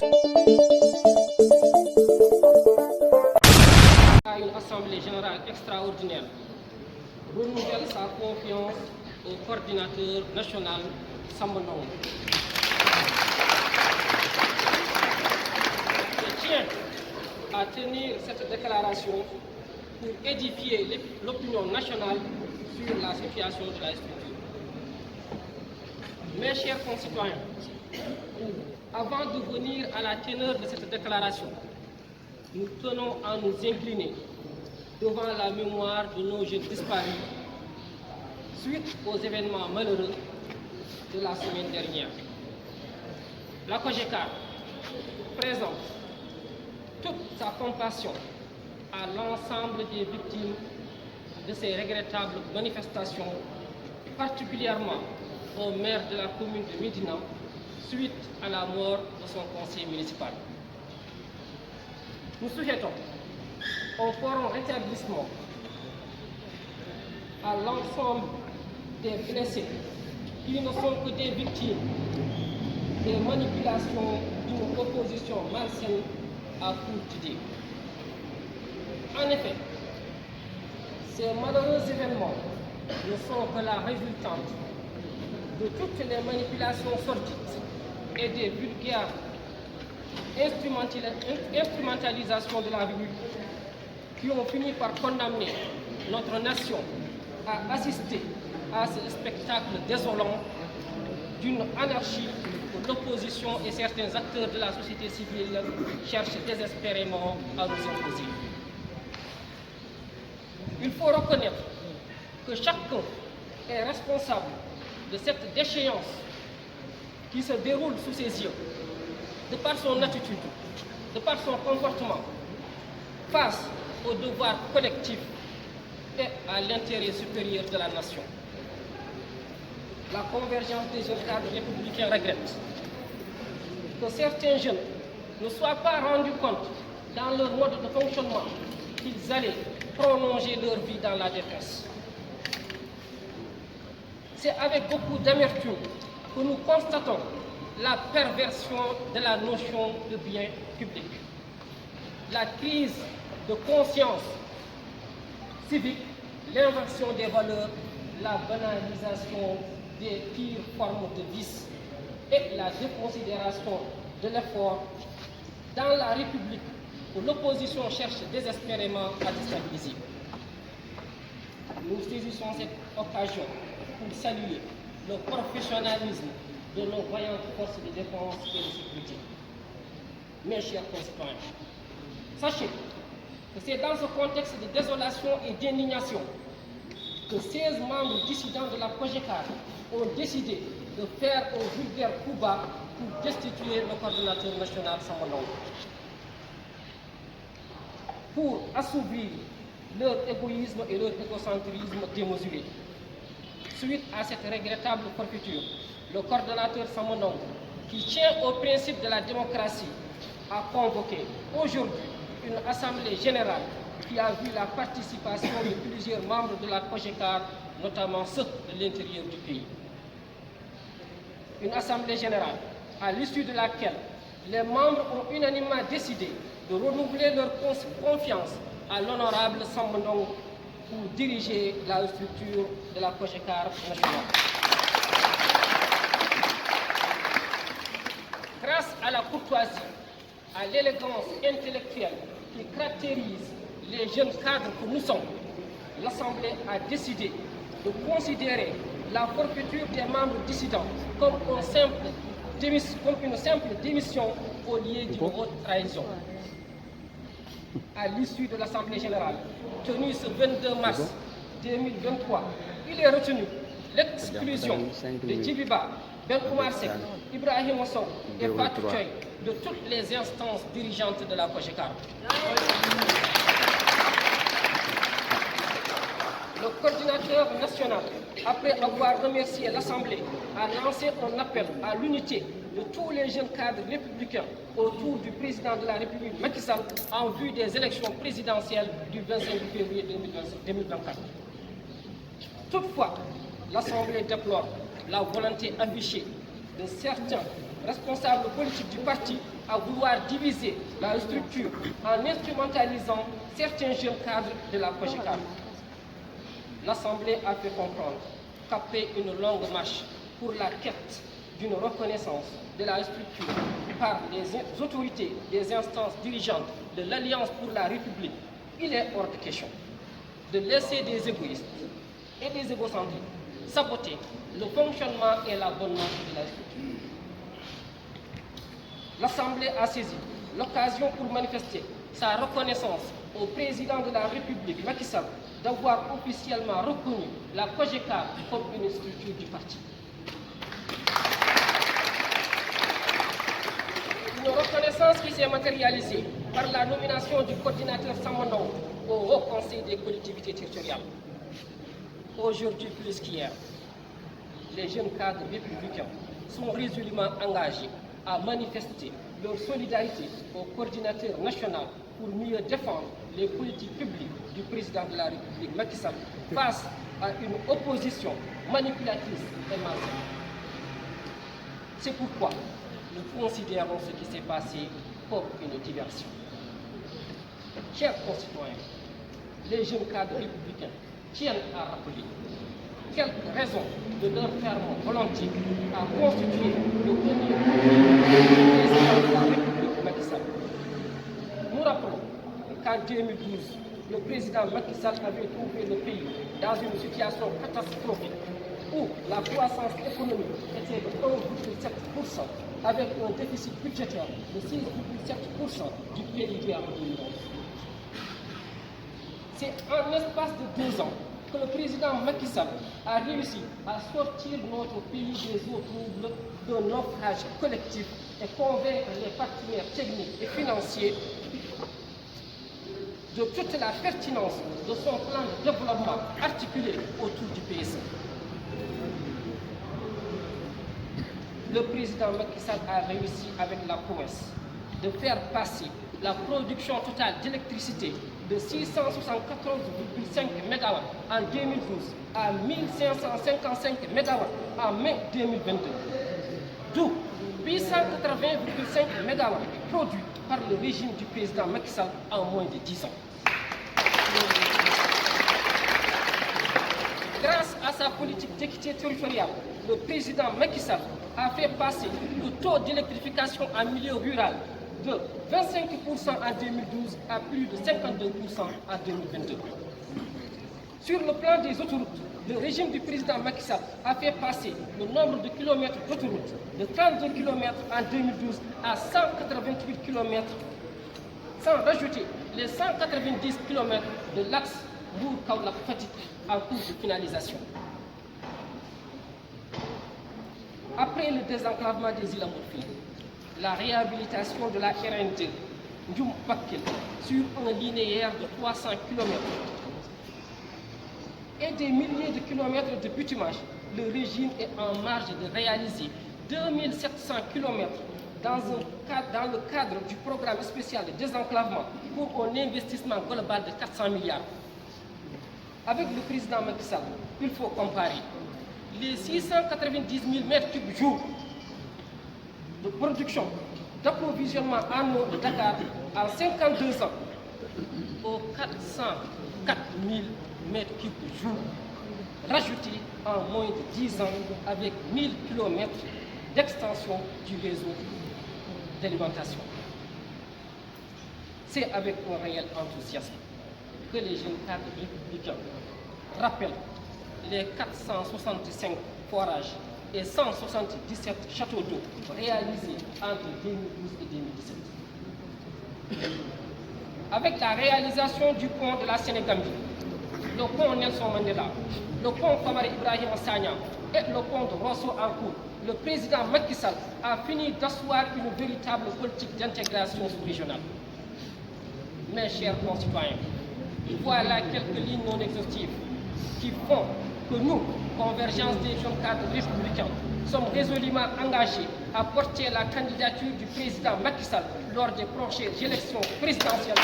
À une assemblée générale extraordinaire renouvelle sa confiance au coordinateur national Samba Ndongo. Je tiens à tenir cette déclaration pour édifier l'opinion nationale sur la situation de la structure. Mes chers concitoyens, avant de venir à la teneur de cette déclaration, nous tenons à nous incliner devant la mémoire de nos jeunes disparus suite aux événements malheureux de la semaine dernière. La COJECAR présente toute sa compassion à l'ensemble des victimes de ces regrettables manifestations, particulièrement au maire de la commune de Médina suite à la mort de son conseiller municipal. Nous souhaitons un prompt rétablissement à l'ensemble des blessés qui ne sont que des victimes des manipulations d'une opposition malsaine à courte idée. En effet, ces malheureux événements ne sont que la résultante de toutes les manipulations sordides et des vulgaires instrumentalisations de la rue qui ont fini par condamner notre nation à assister à ce spectacle désolant d'une anarchie que l'opposition et certains acteurs de la société civile cherchent désespérément à nous imposer. Il faut reconnaître que chacun est responsable de cette déchéance qui se déroule sous ses yeux, de par son attitude, de par son comportement, face au devoir collectif et à l'intérêt supérieur de la nation. La convergence des jeunes cadres républicains regrette que certains jeunes ne soient pas rendus compte dans leur mode de fonctionnement qu'ils allaient prolonger leur vie dans la détresse. C'est avec beaucoup d'amertume que nous constatons la perversion de la notion de bien public, la crise de conscience civique, l'inversion des valeurs, la banalisation des pires formes de vice et la déconsidération de l'effort dans la République où l'opposition cherche désespérément à déstabiliser. Nous saisissons cette occasion pour saluer le professionnalisme de nos vaillantes forces de défense et de sécurité. Mes chers concitoyens, sachez que c'est dans ce contexte de désolation et d'indignation que 16 membres dissidents de la COJECAR ont décidé de faire un vulgaire coup bas pour destituer le coordonnateur national Samba Ndongo. Pour assouvir leur égoïsme et leur égocentrisme démesuré. Suite à cette regrettable forfaiture, le coordonnateur Samba Ndongo, qui tient au principe de la démocratie, a convoqué aujourd'hui une assemblée générale qui a vu la participation de plusieurs membres de la COJECAR, notamment ceux de l'intérieur du pays. Une assemblée générale à l'issue de laquelle les membres ont unanimement décidé de renouveler leur confiance à l'honorable Samba Ndongo pour diriger la structure de la COJECAR nationale. Grâce à la courtoisie, à l'élégance intellectuelle qui caractérise les jeunes cadres que nous sommes, l'Assemblée a décidé de considérer la forfaiture des membres dissidents comme une simple démission au lieu d'une haute trahison. À l'issue de l'Assemblée générale, tenue ce 22 mars 2023, il est retenu l'exclusion de Djibiba, Ben Oumar Seck, Ibrahim Sow et Fatou Thioye de toutes les instances dirigeantes de la COJECAR. Le coordinateur national, après avoir remercié l'Assemblée, a lancé un appel à l'unité de tous les jeunes cadres républicains autour du président de la République Macky Sall en vue des élections présidentielles du 25 février 2024. Toutefois, l'Assemblée déplore la volonté affichée de certains responsables politiques du parti à vouloir diviser la structure en instrumentalisant certains jeunes cadres de la COJECAM. L'Assemblée a fait comprendre qu'après une longue marche pour la quête d'une reconnaissance de la structure par les autorités des instances dirigeantes de l'Alliance pour la République, il est hors de question de laisser des égoïstes et des égocentriques saboter le fonctionnement et la bonne marche de la structure. L'Assemblée a saisi l'occasion pour manifester sa reconnaissance au président de la République, Macky Sall, d'avoir officiellement reconnu la COJECAM comme une structure du parti. Une reconnaissance qui s'est matérialisée par la nomination du coordinateur Samandong au Haut Conseil des collectivités territoriales. Aujourd'hui plus qu'hier, les jeunes cadres républicains sont résolument engagés à manifester leur solidarité au coordinateur national pour mieux défendre les politiques publiques du président de la République, Macky Sall, face à une opposition manipulatrice et malsaine. C'est pourquoi nous considérons ce qui s'est passé comme une diversion. Chers concitoyens, les jeunes cadres républicains tiennent à rappeler quelques raisons de leur ferme volonté à constituer le premier président de la République, Macky Sall. Nous rappelons qu'en 2012, le président Macky Sall avait trouvé le pays dans une situation catastrophique où la croissance économique était de 1,7%, avec un déficit budgétaire de 6,7% du PIB en 2011. C'est en l'espace de 2 ans que le président Macky Sall a réussi à sortir notre pays des eaux troubles d'un naufrage collectif et convaincre les partenaires techniques et financiers de toute la pertinence de son plan de développement articulé autour du PSE. Le président Macky Sall a réussi avec la promesse de faire passer la production totale d'électricité de 674,5 MW en 2012 à 1555 MW en mai 2022, d'où 880,5 MW produits par le régime du président Macky Sall en moins de 10 ans. Grâce à sa politique d'équité territoriale, le président Macky Sall a fait passer le taux d'électrification en milieu rural de 25% en 2012 à plus de 52% en 2022. Sur le plan des autoroutes, le régime du président Macky Sall a fait passer le nombre de kilomètres d'autoroutes de 32 km en 2012 à 188 km, sans rajouter les 190 km de l'axe Mbour-Kaolack-Fatick en cours de finalisation. Après le désenclavement des îles à Morphine, la réhabilitation de la RN2 Ndioum-Bakel sur un linéaire de 300 km et des milliers de kilomètres de bitumage, le régime est en marge de réaliser 2700 km dans le cadre du programme spécial de désenclavement pour un investissement global de 400 milliards. Avec le président Macky Sall, il faut comparer les 690 000 m3 jour de production d'approvisionnement en eau de Dakar en 52 ans aux 404 000 m3 jour rajoutés en moins de 10 ans avec 1000 km d'extension du réseau d'alimentation. C'est avec un réel enthousiasme que les jeunes cadres républicains rappellent les 465 forages et 177 châteaux d'eau réalisés entre 2012 et 2017. Avec la réalisation du pont de la Sénégambie, le pont Nelson Mandela, le pont Famara Ibrahima Sagna et le pont de Rosso en cours, le président Macky Sall a fini d'asseoir une véritable politique d'intégration sous-régionale. Mes chers concitoyens, voilà quelques lignes non exhaustives qui font que nous, Convergence des jeunes cadres républicains, sommes résolument engagés à porter la candidature du président Macky Sall lors des prochaines élections présidentielles.